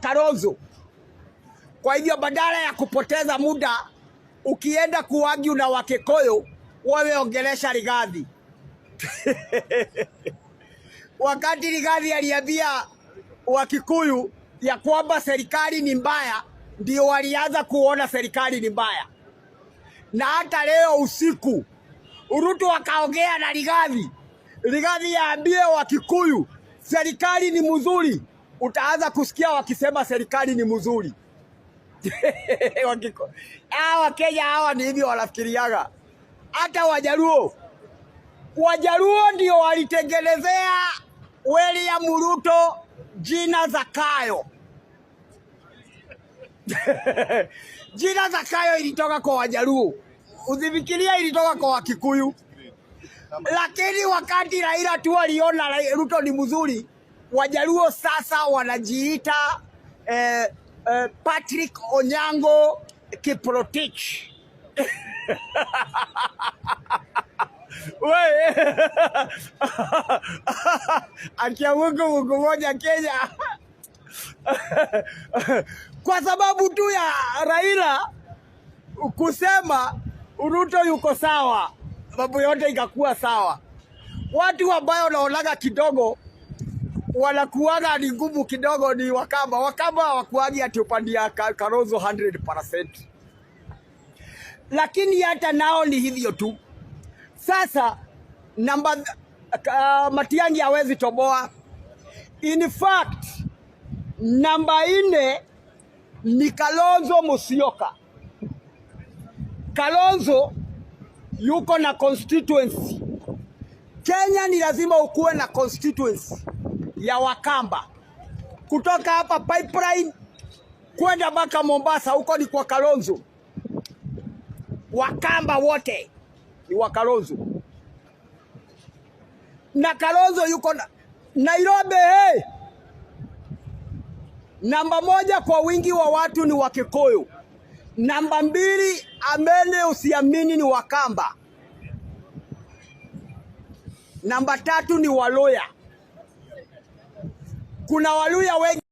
Kalonzo. Kwa hivyo badala ya kupoteza muda ukienda kuargue na Wakikuyu, wewe ongelesha Rigathi. Wakati Rigathi aliambia Wakikuyu ya kwamba serikali ni mbaya, ndio walianza kuona serikali ni mbaya. Na hata leo usiku Ruto akaongea na Rigathi. Rigathi aambie Wakikuyu serikali ni mzuri, utaanza kusikia wakisema serikali ni mzuri. Hawa Kenya hawa ni hivyo wanafikiriaga. Hata Wajaluo ndio walitengenezea William Ruto jina Zakayo. Jina Zakayo ilitoka kwa Wajaluo. Usifikiria ilitoka kwa Wakikuyu. Lakini wakati Raila tu aliona Ruto ni mzuri, Wajaluo sasa wanajiita Patrick Onyango Kiprotich. Wewe akia Mungu moja Kenya. Kwa sababu tu ya Raila kusema Ruto yuko sawa, mambo yote ikakuwa sawa. Watu ambao wanaonaga kidogo wanakuaga ni ngumu kidogo ni Wakamba. Wakamba hawakuagi ati upande ya Kalonzo 100%. Lakini hata nao ni hivyo tu. Sasa Matiang'i hawezi toboa. In fact, namba 4 ni Kalonzo Musyoka. Kalonzo yuko na constituency. Kenya ni lazima ukuwe na constituency ya Wakamba. Kutoka hapa pipeline kwenda mpaka Mombasa, huko ni kwa Kalonzo. Wakamba wote ni wa Kalonzo. Na Kalonzo yuko na Nairobi. Namba 1 kwa wingi wa watu ni Wakikuyu. Namba 2, amene usiamini, ni Wakamba. Namba 3 ni Waluya. Kuna Waluya wengi.